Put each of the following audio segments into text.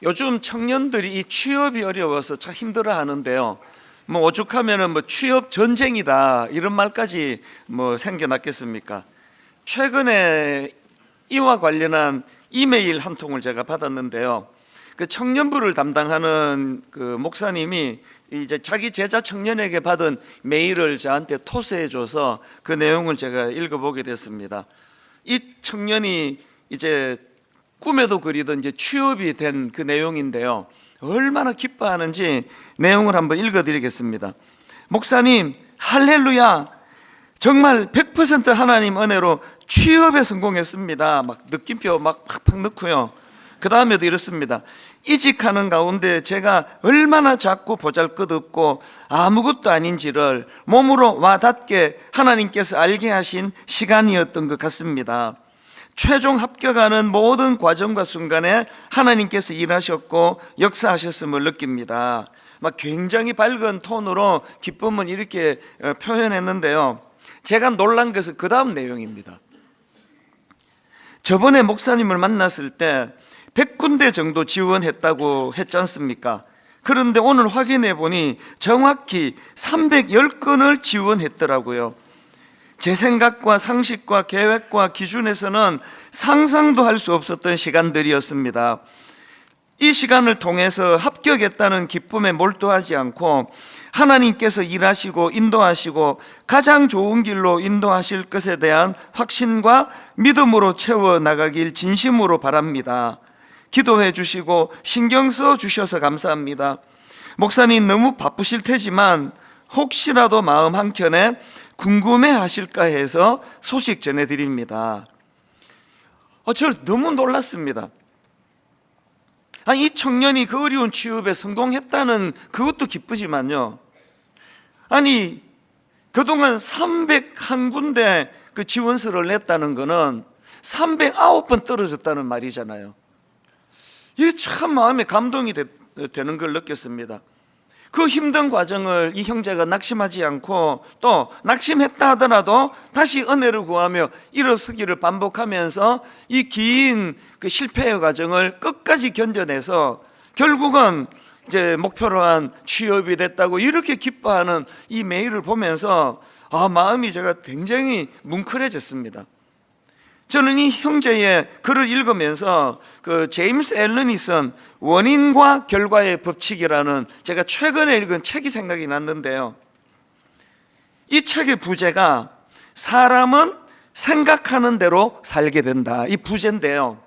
요즘 청년들이 이 취업이 어려워서 참 힘들어 하는데요. 뭐 오죽하면은 뭐 취업 전쟁이다 이런 말까지 뭐 생겨났겠습니까? 최근에 이와 관련한 이메일 한 통을 제가 받았는데요. 그 청년부를 담당하는 그 목사님이 이제 자기 제자 청년에게 받은 메일을 저한테 토스해줘서 그 내용을 제가 읽어보게 됐습니다. 이 청년이 이제 꿈에도 그리던 이제 취업이 된 그 내용인데요. 얼마나 기뻐하는지 내용을 한번 읽어드리겠습니다. 목사님, 할렐루야! 정말 100% 하나님 은혜로 취업에 성공했습니다. 막 느낌표 막 팍팍 넣고요. 그 다음에도 이렇습니다. 이직하는 가운데 제가 얼마나 작고 보잘것없고 아무것도 아닌지를 몸으로 와닿게 하나님께서 알게 하신 시간이었던 것 같습니다. 최종 합격하는 모든 과정과 순간에 하나님께서 일하셨고 역사하셨음을 느낍니다. 막 굉장히 밝은 톤으로 기쁨은 이렇게 표현했는데요. 제가 놀란 것은 그 다음 내용입니다. 저번에 목사님을 만났을 때 100군데 정도 지원했다고 했지 않습니까? 그런데 오늘 확인해 보니 정확히 310건을 지원했더라고요. 제 생각과 상식과 계획과 기준에서는 상상도 할 수 없었던 시간들이었습니다. 이 시간을 통해서 합격했다는 기쁨에 몰두하지 않고 하나님께서 일하시고 인도하시고 가장 좋은 길로 인도하실 것에 대한 확신과 믿음으로 채워나가길 진심으로 바랍니다. 기도해 주시고 신경 써 주셔서 감사합니다. 목사님 너무 바쁘실 테지만 혹시라도 마음 한켠에 궁금해 하실까 해서 소식 전해드립니다. 저 너무 놀랐습니다. 이 청년이 그 어려운 취업에 성공했다는 그것도 기쁘지만요. 아니 그동안 301군데 그 지원서를 냈다는 거는 309번 떨어졌다는 말이잖아요. 이게 참 마음에 감동이 되는 걸 느꼈습니다. 그 힘든 과정을 이 형제가 낙심하지 않고 또 낙심했다 하더라도 다시 은혜를 구하며 일어서기를 반복하면서 이 긴 그 실패의 과정을 끝까지 견뎌내서 결국은 이제 목표로 한 취업이 됐다고 이렇게 기뻐하는 이 메일을 보면서 마음이 제가 굉장히 뭉클해졌습니다. 저는 이 형제의 글을 읽으면서 그 제임스 앨런이 쓴 원인과 결과의 법칙이라는 제가 최근에 읽은 책이 생각이 났는데요. 이 책의 부제가 사람은 생각하는 대로 살게 된다, 이 부제인데요.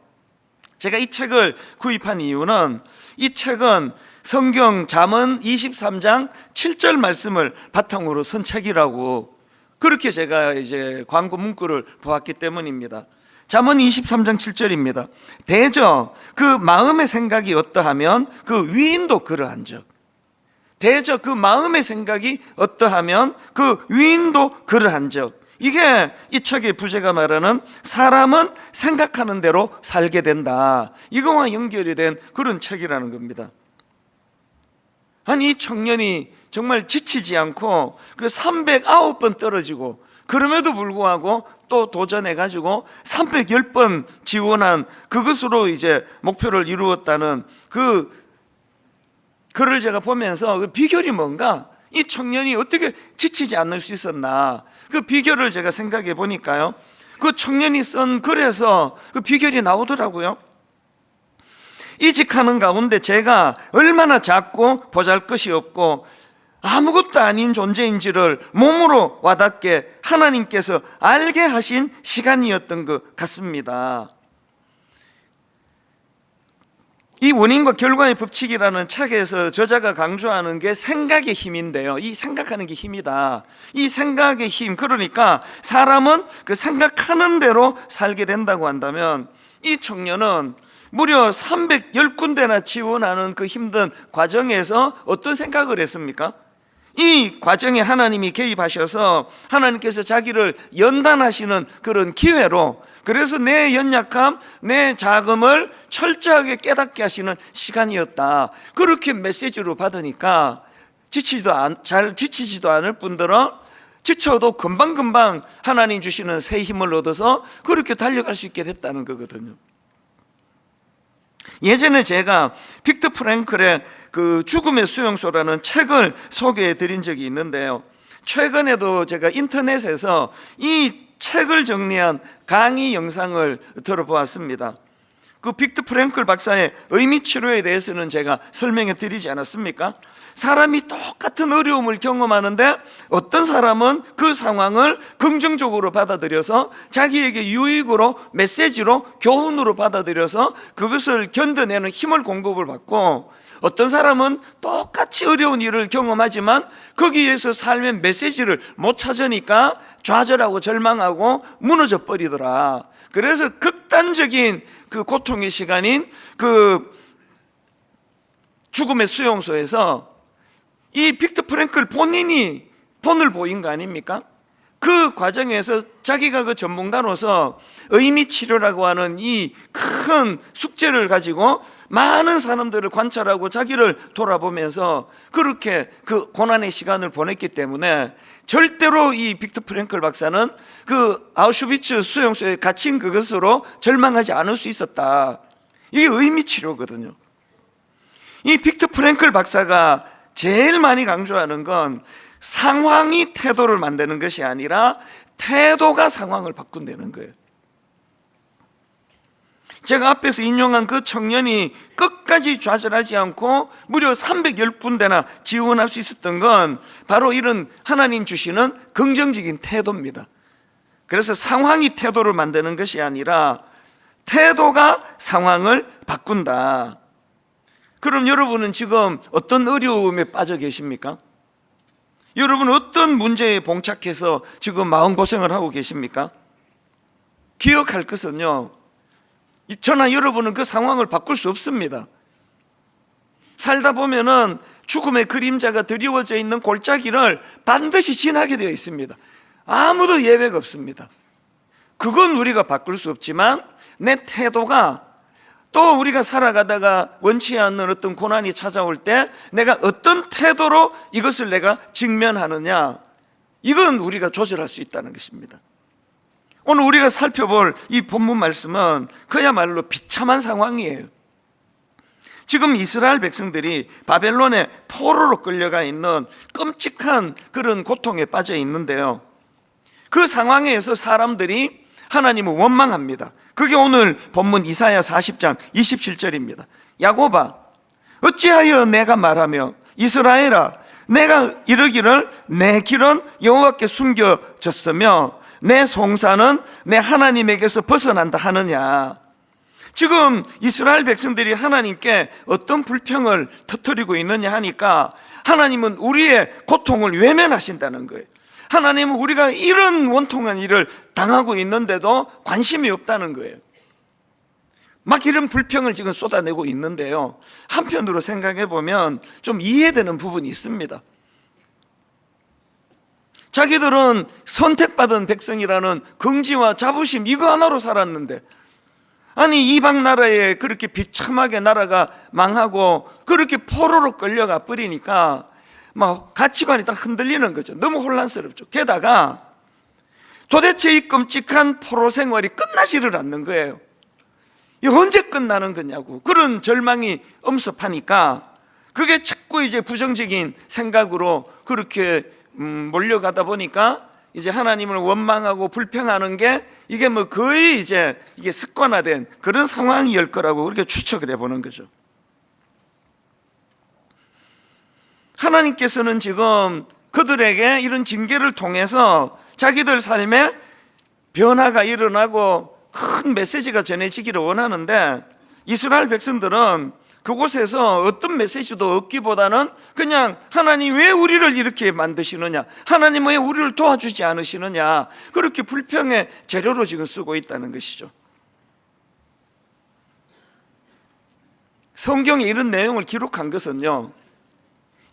제가 이 책을 구입한 이유는 이 책은 성경 잠언 23장 7절 말씀을 바탕으로 쓴 책이라고 그렇게 제가 이제 광고 문구를 보았기 때문입니다. 잠언 23장 7절입니다. 대저 그 마음의 생각이 어떠하면 그 위인도 그러한즉. 대저 그 마음의 생각이 어떠하면 그 위인도 그러한즉. 이게 이 책의 부제가 말하는 사람은 생각하는 대로 살게 된다, 이거와 연결이 된 그런 책이라는 겁니다. 아니 이 청년이 정말 지치지 않고 그 309번 떨어지고 그럼에도 불구하고 또 도전해가지고 310번 지원한 그것으로 이제 목표를 이루었다는 그 글을 제가 보면서 그 비결이 뭔가, 이 청년이 어떻게 지치지 않을 수 있었나, 그 비결을 제가 생각해 보니까요, 그 청년이 쓴 글에서 그 비결이 나오더라고요. 이직하는 가운데 제가 얼마나 작고 보잘것이 없고 아무것도 아닌 존재인지를 몸으로 와닿게 하나님께서 알게 하신 시간이었던 것 같습니다. 이 원인과 결과의 법칙이라는 책에서 저자가 강조하는 게 생각의 힘인데요, 이 생각하는 게 힘이다. 이 생각의 힘, 그러니까 사람은 그 생각하는 대로 살게 된다고 한다면 이 청년은 무려 310군데나 지원하는 그 힘든 과정에서 어떤 생각을 했습니까? 이 과정에 하나님이 개입하셔서 하나님께서 자기를 연단하시는 그런 기회로, 그래서 내 연약함, 내 자금을 철저하게 깨닫게 하시는 시간이었다, 그렇게 메시지로 받으니까 잘 지치지도 않을 뿐더러 지쳐도 금방금방 하나님 주시는 새 힘을 얻어서 그렇게 달려갈 수 있게 됐다는 거거든요. 예전에 제가 빅터 프랭클의 그 죽음의 수용소라는 책을 소개해 드린 적이 있는데요, 최근에도 제가 인터넷에서 이 책을 정리한 강의 영상을 들어보았습니다. 그 빅터 프랭클 박사의 의미 치료에 대해서는 제가 설명해 드리지 않았습니까? 사람이 똑같은 어려움을 경험하는데 어떤 사람은 그 상황을 긍정적으로 받아들여서 자기에게 유익으로, 메시지로, 교훈으로 받아들여서 그것을 견뎌내는 힘을 공급을 받고, 어떤 사람은 똑같이 어려운 일을 경험하지만 거기에서 삶의 메시지를 못 찾으니까 좌절하고 절망하고 무너져 버리더라. 그래서 극단적인 그 고통의 시간인 그 죽음의 수용소에서 이 빅터 프랭클 본인이 본을 보인 거 아닙니까? 그 과정에서 자기가 그 전문가로서 의미 치료라고 하는 이 큰 숙제를 가지고 많은 사람들을 관찰하고 자기를 돌아보면서 그렇게 그 고난의 시간을 보냈기 때문에 절대로 이 빅터 프랭클 박사는 그 아우슈비츠 수용소에 갇힌 그것으로 절망하지 않을 수 있었다. 이게 의미 치료거든요. 이 빅터 프랭클 박사가 제일 많이 강조하는 건 상황이 태도를 만드는 것이 아니라 태도가 상황을 바꾼다는 거예요. 제가 앞에서 인용한 그 청년이 끝까지 좌절하지 않고 무려 310군데나 지원할 수 있었던 건 바로 이런 하나님 주시는 긍정적인 태도입니다. 그래서 상황이 태도를 만드는 것이 아니라 태도가 상황을 바꾼다. 그럼 여러분은 지금 어떤 어려움에 빠져 계십니까? 여러분은 어떤 문제에 봉착해서 지금 마음고생을 하고 계십니까? 기억할 것은요, 저나 여러분은 그 상황을 바꿀 수 없습니다. 살다 보면은 죽음의 그림자가 드리워져 있는 골짜기를 반드시 지나게 되어 있습니다. 아무도 예외가 없습니다. 그건 우리가 바꿀 수 없지만 내 태도가, 또 우리가 살아가다가 원치 않는 어떤 고난이 찾아올 때 내가 어떤 태도로 이것을 내가 직면하느냐, 이건 우리가 조절할 수 있다는 것입니다. 오늘 우리가 살펴볼 이 본문 말씀은 그야말로 비참한 상황이에요. 지금 이스라엘 백성들이 바벨론의 포로로 끌려가 있는 끔찍한 그런 고통에 빠져 있는데요, 그 상황에서 사람들이 하나님을 원망합니다. 그게 오늘 본문 이사야 40장 27절입니다. 야곱아, 어찌하여 내가 말하며 이스라엘아, 내가 이르기를 내 길은 여호와께 숨겨졌으며 내 송사는 내 하나님에게서 벗어난다 하느냐. 지금 이스라엘 백성들이 하나님께 어떤 불평을 터뜨리고 있느냐 하니까 하나님은 우리의 고통을 외면하신다는 거예요. 하나님은 우리가 이런 원통한 일을 당하고 있는데도 관심이 없다는 거예요. 막 이런 불평을 지금 쏟아내고 있는데요, 한편으로 생각해 보면 좀 이해되는 부분이 있습니다. 자기들은 선택받은 백성이라는 긍지와 자부심 이거 하나로 살았는데, 아니 이방 나라에 그렇게 비참하게 나라가 망하고 그렇게 포로로 끌려가 버리니까 막 가치관이 딱 흔들리는 거죠. 너무 혼란스럽죠. 게다가 도대체 이 끔찍한 포로 생활이 끝나지를 않는 거예요. 이 언제 끝나는 거냐고 그런 절망이 엄습하니까 그게 자꾸 이제 부정적인 생각으로 그렇게 몰려가다 보니까 이제 하나님을 원망하고 불평하는 게 이게 뭐 거의 이제 이게 습관화된 그런 상황일 거라고 그렇게 추측을 해보는 거죠. 하나님께서는 지금 그들에게 이런 징계를 통해서 자기들 삶에 변화가 일어나고 큰 메시지가 전해지기를 원하는데, 이스라엘 백성들은 그곳에서 어떤 메시지도 얻기보다는 그냥 하나님 왜 우리를 이렇게 만드시느냐, 하나님 왜 우리를 도와주지 않으시느냐, 그렇게 불평의 재료로 지금 쓰고 있다는 것이죠. 성경에 이런 내용을 기록한 것은요,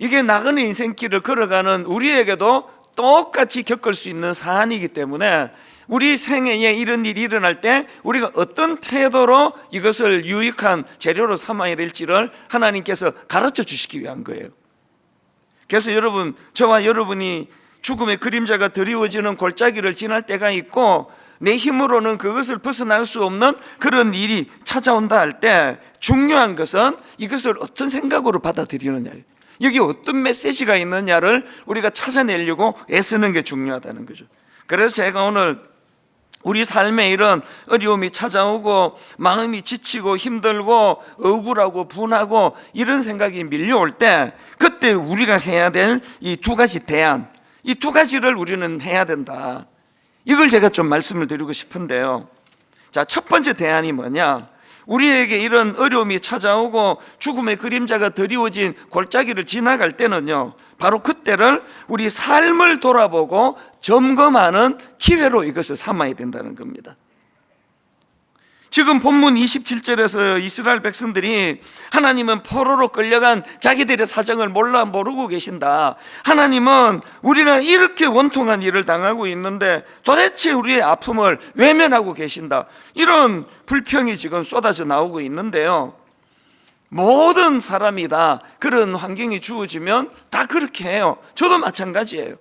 이게 나그네 인생길을 걸어가는 우리에게도 똑같이 겪을 수 있는 사안이기 때문에 우리 생애에 이런 일이 일어날 때 우리가 어떤 태도로 이것을 유익한 재료로 삼아야 될지를 하나님께서 가르쳐 주시기 위한 거예요. 그래서 여러분, 저와 여러분이 죽음의 그림자가 드리워지는 골짜기를 지날 때가 있고 내 힘으로는 그것을 벗어날 수 없는 그런 일이 찾아온다 할 때 중요한 것은 이것을 어떤 생각으로 받아들이느냐예요. 여기 어떤 메시지가 있느냐를 우리가 찾아내려고 애쓰는 게 중요하다는 거죠. 그래서 제가 오늘 우리 삶에 이런 어려움이 찾아오고 마음이 지치고 힘들고 억울하고 분하고 이런 생각이 밀려올 때 그때 우리가 해야 될 이 두 가지 대안, 이 두 가지를 우리는 해야 된다. 이걸 제가 좀 말씀을 드리고 싶은데요. 자, 첫 번째 대안이 뭐냐? 우리에게 이런 어려움이 찾아오고 죽음의 그림자가 드리워진 골짜기를 지나갈 때는요, 바로 그때를 우리 삶을 돌아보고 점검하는 기회로 이것을 삼아야 된다는 겁니다. 지금 본문 27절에서 이스라엘 백성들이 하나님은 포로로 끌려간 자기들의 사정을 모르고 계신다. 하나님은 우리가 이렇게 원통한 일을 당하고 있는데 도대체 우리의 아픔을 외면하고 계신다. 이런 불평이 지금 쏟아져 나오고 있는데요, 모든 사람이 다 그런 환경이 주어지면 다 그렇게 해요. 저도 마찬가지예요.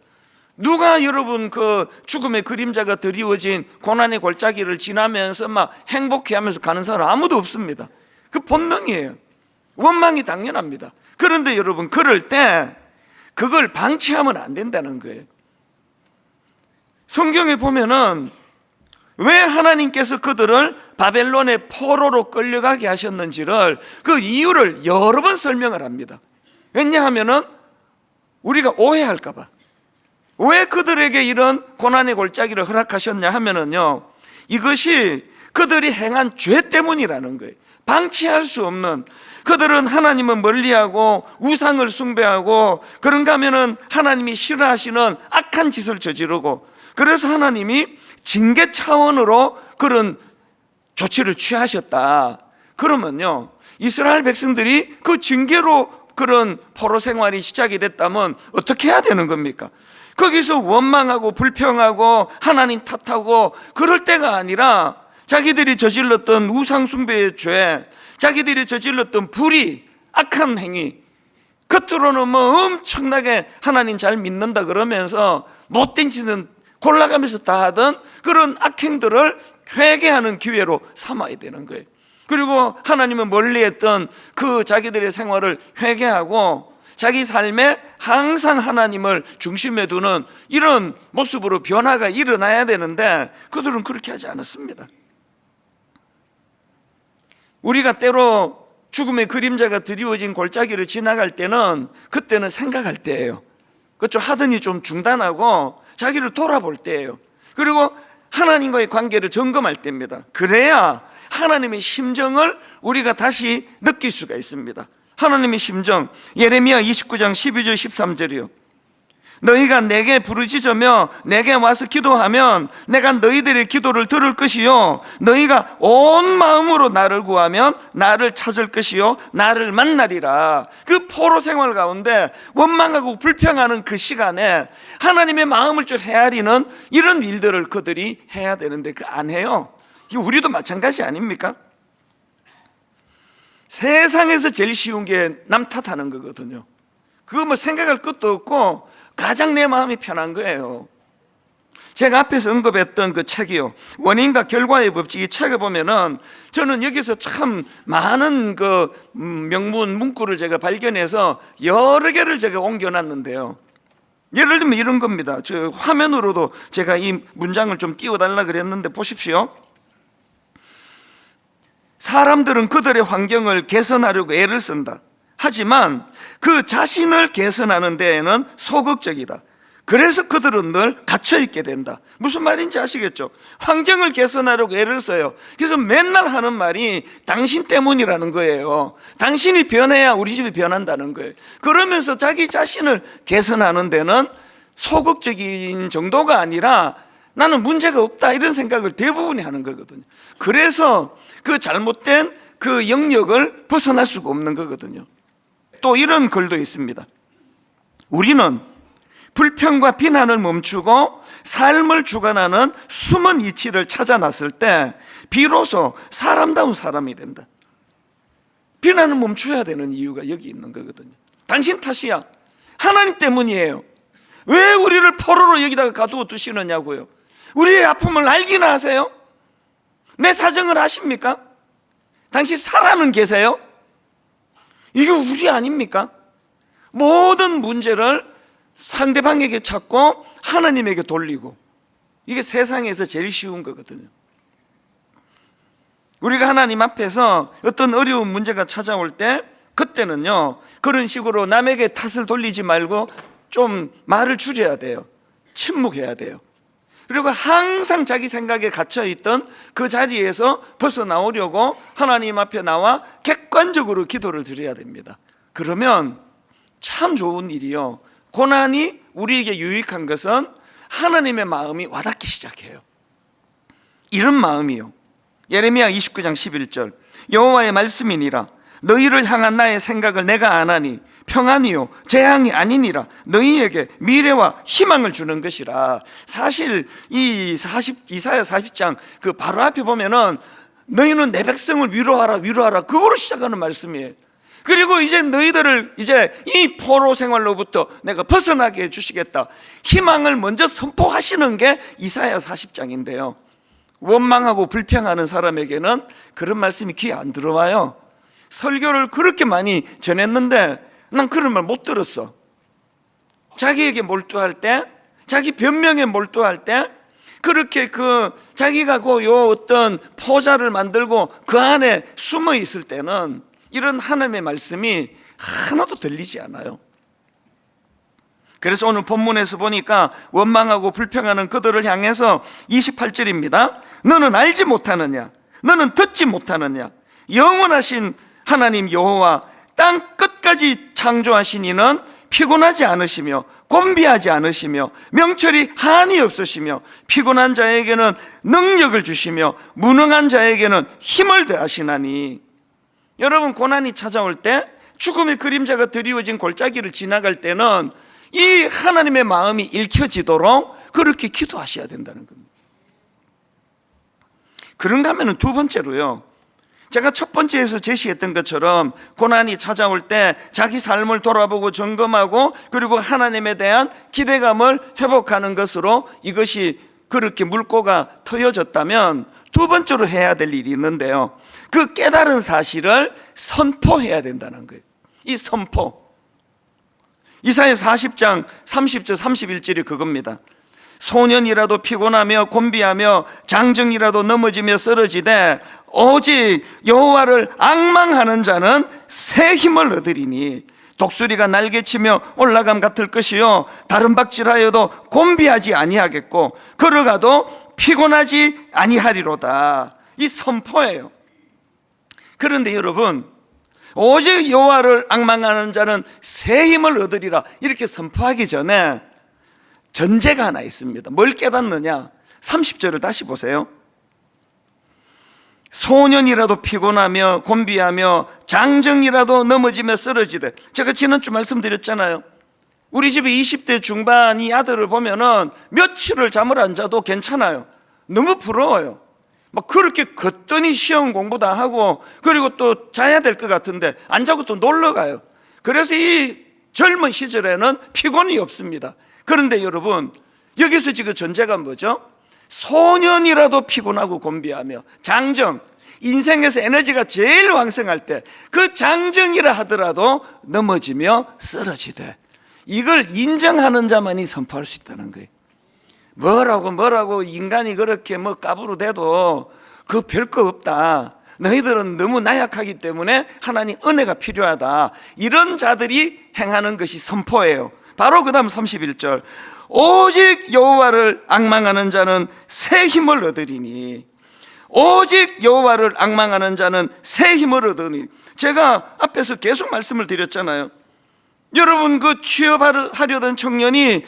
누가 여러분 그 죽음의 그림자가 드리워진 고난의 골짜기를 지나면서 막 행복해하면서 가는 사람 아무도 없습니다. 그 본능이에요. 원망이 당연합니다. 그런데 여러분, 그럴 때 그걸 방치하면 안 된다는 거예요. 성경에 보면은 왜 하나님께서 그들을 바벨론의 포로로 끌려가게 하셨는지를, 그 이유를 여러 번 설명을 합니다. 왜냐하면은 우리가 오해할까 봐. 왜 그들에게 이런 고난의 골짜기를 허락하셨냐 하면은요, 이것이 그들이 행한 죄 때문이라는 거예요. 방치할 수 없는, 그들은 하나님을 멀리하고 우상을 숭배하고 그런가 하면은 하나님이 싫어하시는 악한 짓을 저지르고, 그래서 하나님이 징계 차원으로 그런 조치를 취하셨다. 그러면요, 이스라엘 백성들이 그 징계로 그런 포로 생활이 시작이 됐다면 어떻게 해야 되는 겁니까? 거기서 원망하고 불평하고 하나님 탓하고 그럴 때가 아니라 자기들이 저질렀던 우상 숭배의 죄, 자기들이 저질렀던 불의, 악한 행위, 겉으로는 뭐 엄청나게 하나님 잘 믿는다 그러면서 못된 짓은 골라가면서 다 하던 그런 악행들을 회개하는 기회로 삼아야 되는 거예요. 그리고 하나님을 멀리했던 그 자기들의 생활을 회개하고 자기 삶에 항상 하나님을 중심에 두는 이런 모습으로 변화가 일어나야 되는데 그들은 그렇게 하지 않았습니다. 우리가 때로 죽음의 그림자가 드리워진 골짜기를 지나갈 때는 그때는 생각할 때예요. 그쪽 하더니 좀 중단하고 자기를 돌아볼 때예요. 그리고 하나님과의 관계를 점검할 때입니다. 그래야 하나님의 심정을 우리가 다시 느낄 수가 있습니다. 하나님의 심정, 예레미야 29장 12절 13절이요. 너희가 내게 부르짖으며 내게 와서 기도하면 내가 너희들의 기도를 들을 것이요, 너희가 온 마음으로 나를 구하면 나를 찾을 것이요, 나를 만나리라. 그 포로 생활 가운데 원망하고 불평하는 그 시간에 하나님의 마음을 좀 헤아리는 이런 일들을 그들이 해야 되는데 그 안 해요. 이거 우리도 마찬가지 아닙니까? 세상에서 제일 쉬운 게 남 탓하는 거거든요. 그거 뭐 생각할 것도 없고 가장 내 마음이 편한 거예요. 제가 앞에서 언급했던 그 책이요, 원인과 결과의 법칙, 이 책에 보면은 저는 여기서 참 많은 그 명문 문구를 제가 발견해서 여러 개를 제가 옮겨놨는데요. 예를 들면 이런 겁니다. 저 화면으로도 제가 이 문장을 좀 띄워달라 그랬는데 보십시오. 사람들은 그들의 환경을 개선하려고 애를 쓴다. 하지만 그 자신을 개선하는 데에는 소극적이다. 그래서 그들은 늘 갇혀있게 된다. 무슨 말인지 아시겠죠? 환경을 개선하려고 애를 써요. 그래서 맨날 하는 말이 당신 때문이라는 거예요. 당신이 변해야 우리 집이 변한다는 거예요. 그러면서 자기 자신을 개선하는 데는 소극적인 정도가 아니라 나는 문제가 없다, 이런 생각을 대부분이 하는 거거든요. 그래서 그 잘못된 그 영역을 벗어날 수가 없는 거거든요. 또 이런 글도 있습니다. 우리는 불평과 비난을 멈추고 삶을 주관하는 숨은 이치를 찾아 나설 때 비로소 사람다운 사람이 된다. 비난을 멈춰야 되는 이유가 여기 있는 거거든요. 당신 탓이야, 하나님 때문이에요. 왜 우리를 포로로 여기다가 가두어 두시느냐고요. 우리의 아픔을 알기나 하세요? 내 사정을 아십니까? 당신 살아는 계세요? 이게 우리 아닙니까? 모든 문제를 상대방에게 찾고 하나님에게 돌리고, 이게 세상에서 제일 쉬운 거거든요. 우리가 하나님 앞에서 어떤 어려운 문제가 찾아올 때, 그때는요, 그런 식으로 남에게 탓을 돌리지 말고 좀 말을 줄여야 돼요. 침묵해야 돼요. 그리고 항상 자기 생각에 갇혀있던 그 자리에서 벗어나오려고 하나님 앞에 나와 객관적으로 기도를 드려야 됩니다. 그러면 참 좋은 일이요, 고난이 우리에게 유익한 것은 하나님의 마음이 와닿기 시작해요. 이런 마음이요, 예레미야 29장 11절, 여호와의 말씀이니라. 너희를 향한 나의 생각을 내가 아나니 평안이요 재앙이 아니니라. 너희에게 미래와 희망을 주는 것이라. 사실 이사야 40장 그 바로 앞에 보면은 너희는 내 백성을 위로하라 위로하라, 그거로 시작하는 말씀이에요. 그리고 이제 너희들을 이제 이 포로 생활로부터 내가 벗어나게 해주시겠다, 희망을 먼저 선포하시는 게 이사야 40장인데요 원망하고 불평하는 사람에게는 그런 말씀이 귀에 안 들어와요. 설교를 그렇게 많이 전했는데 난 그런 말 못 들었어. 자기에게 몰두할 때, 자기 변명에 몰두할 때, 그렇게 자기가 요 어떤 포자를 만들고 그 안에 숨어 있을 때는 이런 하나님의 말씀이 하나도 들리지 않아요. 그래서 오늘 본문에서 보니까 원망하고 불평하는 그들을 향해서 28절입니다. 너는 알지 못하느냐? 너는 듣지 못하느냐? 영원하신 하나님 여호와 땅 끝까지 창조하신 이는 피곤하지 않으시며 곤비하지 않으시며 명철이 한이 없으시며 피곤한 자에게는 능력을 주시며 무능한 자에게는 힘을 더하시나니. 여러분, 고난이 찾아올 때, 죽음의 그림자가 드리워진 골짜기를 지나갈 때는 이 하나님의 마음이 읽혀지도록 그렇게 기도하셔야 된다는 겁니다. 그런가 하면 두 번째로요, 제가 첫 번째에서 제시했던 것처럼 고난이 찾아올 때 자기 삶을 돌아보고 점검하고 그리고 하나님에 대한 기대감을 회복하는 것으로 이것이 그렇게 물꼬가 트여졌다면, 두 번째로 해야 될 일이 있는데요, 그 깨달은 사실을 선포해야 된다는 거예요. 이 선포, 이사야 40장 30절 31절이 그겁니다. 소년이라도 피곤하며 곤비하며 장정이라도 넘어지며 쓰러지되 오직 여호와를 앙망하는 자는 새 힘을 얻으리니 독수리가 날개치며 올라감 같을 것이요 다른 박질하여도 곤비하지 아니하겠고 걸어가도 피곤하지 아니하리로다. 이 선포예요. 그런데 여러분, 오직 여호와를 앙망하는 자는 새 힘을 얻으리라 이렇게 선포하기 전에 전제가 하나 있습니다. 뭘 깨닫느냐? 30절을 다시 보세요. 소년이라도 피곤하며 곤비하며 장정이라도 넘어지며 쓰러지되, 제가 지난주 말씀드렸잖아요. 우리 집에 20대 중반 이 아들을 보면은 며칠을 잠을 안 자도 괜찮아요. 너무 부러워요. 막 그렇게 걷더니 시험 공부 다 하고 그리고 또 자야 될 것 같은데 안 자고 또 놀러 가요. 그래서 이 젊은 시절에는 피곤이 없습니다. 그런데 여러분, 여기서 지금 전제가 뭐죠? 소년이라도 피곤하고 곤비하며 장정, 인생에서 에너지가 제일 왕성할 때 그 장정이라 하더라도 넘어지며 쓰러지되, 이걸 인정하는 자만이 선포할 수 있다는 거예요. 뭐라고 인간이 그렇게 까부르대도 그 별거 없다, 너희들은 너무 나약하기 때문에 하나님 은혜가 필요하다, 이런 자들이 행하는 것이 선포예요. 바로 그 다음 31절, 오직 여호와를 앙망하는 자는 새 힘을 얻으리니. 오직 여호와를 앙망하는 자는 새 힘을 얻으니. 제가 앞에서 계속 말씀을 드렸잖아요. 여러분, 그 취업하려던 청년이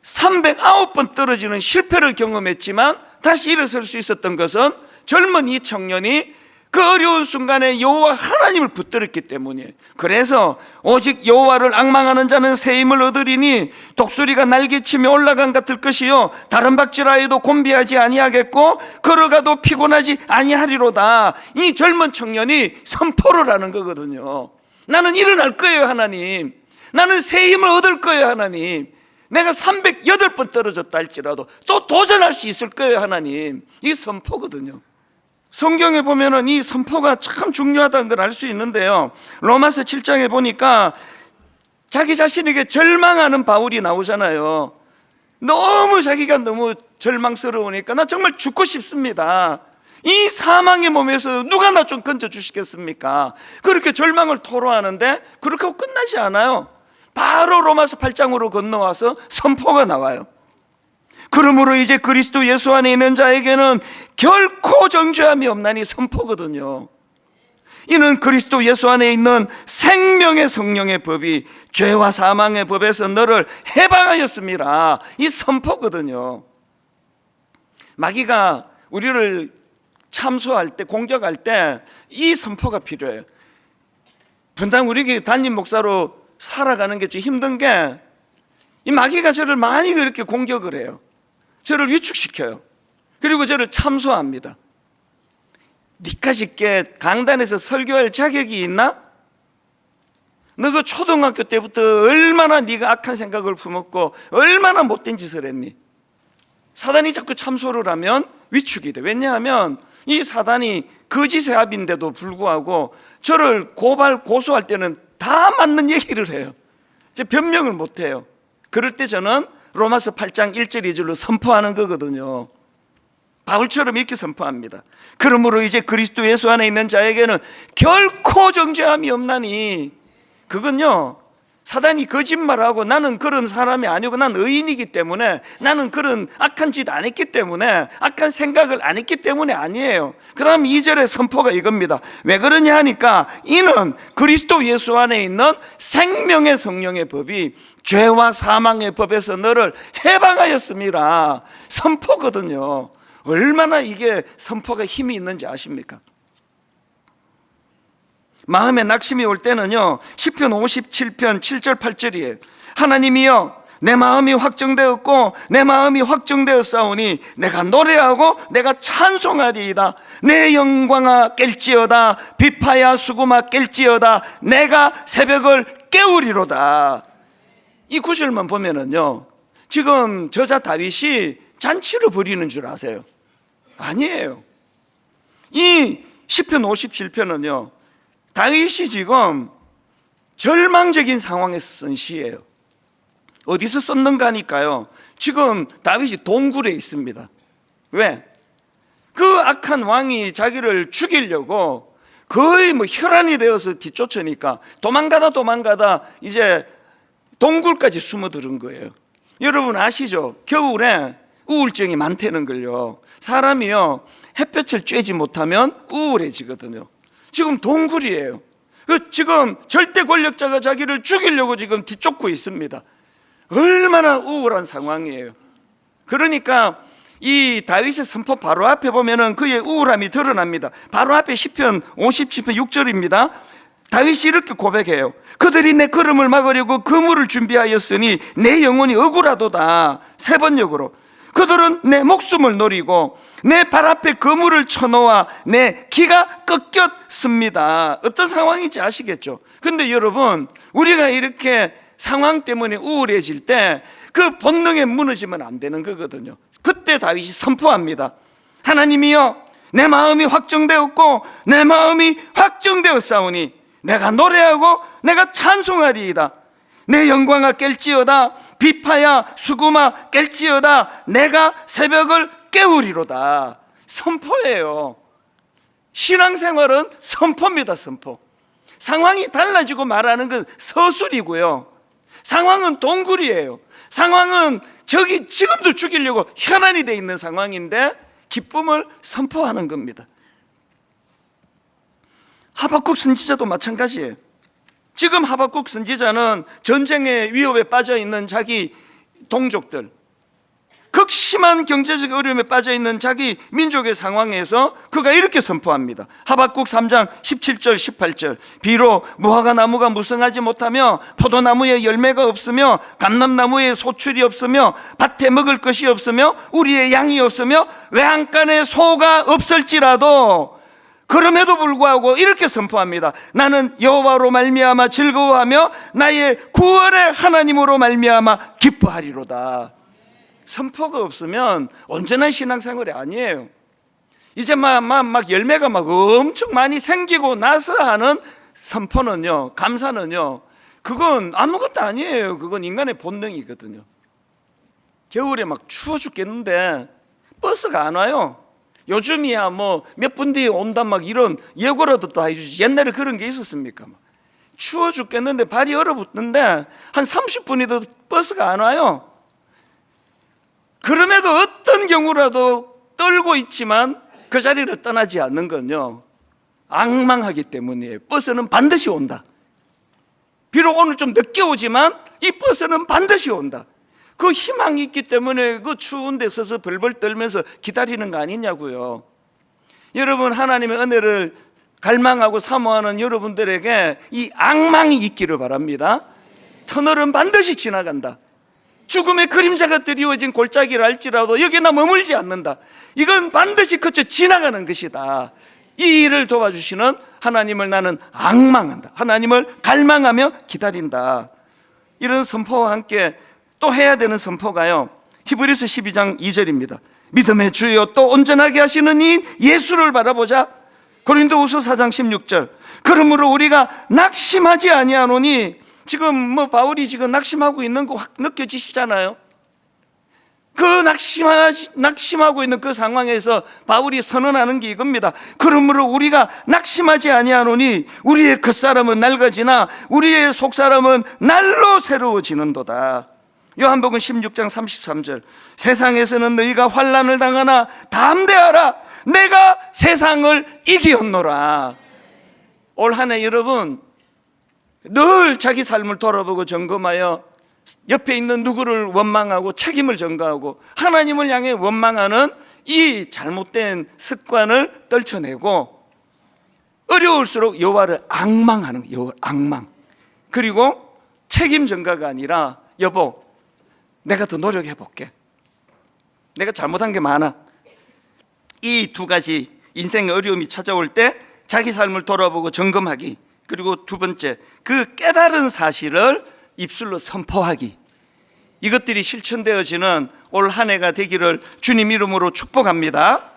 309번 떨어지는 실패를 경험했지만 다시 일어설 수 있었던 것은 젊은 이 청년이 그 어려운 순간에 여호와 하나님을 붙들었기 때문이에요. 그래서 오직 여호와를 앙망하는 자는 새 힘을 얻으리니 독수리가 날개치며 올라간 같을 것이요 다른 박질하여도 곤비하지 아니하겠고 걸어가도 피곤하지 아니하리로다. 이 젊은 청년이 선포를 하는 거거든요. 나는 일어날 거예요 하나님, 나는 새 힘을 얻을 거예요 하나님, 내가 308번 떨어졌다 할지라도 또 도전할 수 있을 거예요, 하나님. 이 선포거든요. 성경에 보면은 이 선포가 참 중요하다는 걸 알 수 있는데요, 로마서 7장에 보니까 자기 자신에게 절망하는 바울이 나오잖아요. 너무 자기가 너무 절망스러우니까 나 정말 죽고 싶습니다. 이 사망의 몸에서 누가 나 좀 건져 주시겠습니까? 그렇게 절망을 토로하는데 그렇게 하고 끝나지 않아요. 바로 로마서 8장으로 건너와서 선포가 나와요. 그러므로 이제 그리스도 예수 안에 있는 자에게는 결코 정죄함이 없나니, 선포거든요. 이는 그리스도 예수 안에 있는 생명의 성령의 법이 죄와 사망의 법에서 너를 해방하였습니다. 이 선포거든요. 마귀가 우리를 참소할 때, 공격할 때 이 선포가 필요해요. 분당 우리 교회 담임 목사로 살아가는 게 좀 힘든 게, 이 마귀가 저를 많이 그렇게 공격을 해요. 저를 위축시켜요. 그리고 저를 참소합니다. 니까짓 게 강단에서 설교할 자격이 있나? 너 그 초등학교 때부터 얼마나 네가 악한 생각을 품었고 얼마나 못된 짓을 했니? 사단이 자꾸 참소를 하면 위축이 돼. 왜냐하면 이 사단이 거짓의 압인데도 불구하고 저를 고소할 때는 다 맞는 얘기를 해요. 이제 변명을 못 해요. 그럴 때 저는 로마서 8장 1절 2절로 선포하는 거거든요. 바울처럼 이렇게 선포합니다. 그러므로 이제 그리스도 예수 안에 있는 자에게는 결코 정죄함이 없나니. 그건요, 사단이 거짓말하고 나는 그런 사람이 아니고 난 의인이기 때문에, 나는 그런 악한 짓 안 했기 때문에, 악한 생각을 안 했기 때문에 아니에요. 그 다음 2절의 선포가 이겁니다. 왜 그러냐 하니까, 이는 그리스도 예수 안에 있는 생명의 성령의 법이 죄와 사망의 법에서 너를 해방하였습니다. 선포거든요. 얼마나 이게 선포가 힘이 있는지 아십니까? 마음에 낙심이 올 때는요, 시편 57편 7절 8절이에요. 하나님이여, 내 마음이 확정되었고 내 마음이 확정되었사오니 내가 노래하고 내가 찬송하리이다. 내 영광아 깰지어다. 비파야 수구마 깰지어다. 내가 새벽을 깨우리로다. 이 구절만 보면은요, 지금 저자 다윗이 잔치를 벌이는 줄 아세요? 아니에요. 이 시편 57편은요, 다윗이 지금 절망적인 상황에서 쓴 시예요. 어디서 썼는가 하니까요, 지금 다윗이 동굴에 있습니다. 왜? 그 악한 왕이 자기를 죽이려고 거의 혈안이 되어서 뒤쫓으니까 도망가다 이제 동굴까지 숨어들은 거예요. 여러분 아시죠? 겨울에 우울증이 많다는 걸요. 사람이요, 햇볕을 쬐지 못하면 우울해지거든요. 지금 동굴이에요. 지금 절대 권력자가 자기를 죽이려고 지금 뒤쫓고 있습니다. 얼마나 우울한 상황이에요. 그러니까 이 다윗의 선포 바로 앞에 보면은 그의 우울함이 드러납니다. 바로 앞에 시편 57편 6절입니다. 다윗이 이렇게 고백해요. 그들이 내 걸음을 막으려고 그물을 준비하였으니 내 영혼이 억울하도다. 세 번역으로, 그들은 내 목숨을 노리고 내 발 앞에 그물을 쳐놓아 내 기가 꺾였습니다. 어떤 상황인지 아시겠죠? 근데 여러분, 우리가 이렇게 상황 때문에 우울해질 때 그 본능에 무너지면 안 되는 거거든요. 그때 다윗이 선포합니다. 하나님이여, 내 마음이 확정되었고 내 마음이 확정되었사오니 내가 노래하고 내가 찬송하리이다. 내 영광아 깰지어다. 비파야 수구마 깰지어다. 내가 새벽을 깨우리로다. 선포예요. 신앙생활은 선포입니다. 선포. 상황이 달라지고 말하는 건 서술이고요, 상황은 동굴이에요. 상황은 저기 지금도 죽이려고 혈안이 돼 있는 상황인데 기쁨을 선포하는 겁니다. 하박국 선지자도 마찬가지예요. 지금 하박국 선지자는 전쟁의 위협에 빠져 있는 자기 동족들, 극심한 경제적 어려움에 빠져 있는 자기 민족의 상황에서 그가 이렇게 선포합니다. 하박국 3장 17절 18절. 비록 무화과 나무가 무성하지 못하며 포도나무에 열매가 없으며 감람나무에 소출이 없으며 밭에 먹을 것이 없으며 우리의 양이 없으며 외양간에 소가 없을지라도 그럼에도 불구하고 이렇게 선포합니다. 나는 여호와로 말미암아 즐거워하며 나의 구원의 하나님으로 말미암아 기뻐하리로다. 선포가 없으면 온전한 신앙생활이 아니에요. 이제 막 열매가 막 엄청 많이 생기고 나서 하는 선포는요, 감사는요, 그건 아무것도 아니에요. 그건 인간의 본능이거든요. 겨울에 막 추워 죽겠는데 버스가 안 와요. 요즘이야 뭐 몇 분 뒤에 온다 막 이런 예고라도 또 해주지. 옛날에 그런 게 있었습니까? 추워 죽겠는데 발이 얼어붙는데 한 30분이도 버스가 안 와요. 그럼에도 어떤 경우라도 떨고 있지만 그 자리를 떠나지 않는 건요, 앙망하기 때문이에요. 버스는 반드시 온다. 비록 오늘 좀 늦게 오지만 이 버스는 반드시 온다. 그 희망이 있기 때문에 그 추운 데 서서 벌벌 떨면서 기다리는 거 아니냐고요. 여러분, 하나님의 은혜를 갈망하고 사모하는 여러분들에게 이 앙망이 있기를 바랍니다. 터널은 반드시 지나간다. 죽음의 그림자가 드리워진 골짜기를 알지라도 여기나 머물지 않는다. 이건 반드시 그쳐 지나가는 것이다. 이 일을 도와주시는 하나님을 나는 앙망한다. 하나님을 갈망하며 기다린다. 이런 선포와 함께 또 해야 되는 선포가요, 히브리서 12장 2절입니다. 믿음의 주여 또 온전하게 하시는 이 예수를 바라보자. 고린도후서 4장 16절. 그러므로 우리가 낙심하지 아니하노니, 지금 뭐 바울이 지금 낙심하고 있는 거 확 느껴지시잖아요. 그 낙심하고 있는 그 상황에서 바울이 선언하는 게 이겁니다. 그러므로 우리가 낙심하지 아니하노니 우리의 겉사람은 낡아지나 우리의 속사람은 날로 새로워지는도다. 요한복음 16장 33절. 세상에서는 너희가 환난을 당하나 담대하라. 내가 세상을 이기었노라. 올 한 해 여러분 늘 자기 삶을 돌아보고 점검하여 옆에 있는 누구를 원망하고 책임을 전가하고 하나님을 향해 원망하는 이 잘못된 습관을 떨쳐내고 어려울수록 여호와를 앙망하는 거예요. 여호와 앙망. 그리고 책임 전가가 아니라 여보, 내가 더 노력해 볼게. 내가 잘못한 게 많아. 이 두 가지 인생의 어려움이 찾아올 때 자기 삶을 돌아보고 점검하기, 그리고 두 번째, 그 깨달은 사실을 입술로 선포하기. 이것들이 실천되어지는 올 한 해가 되기를 주님 이름으로 축복합니다.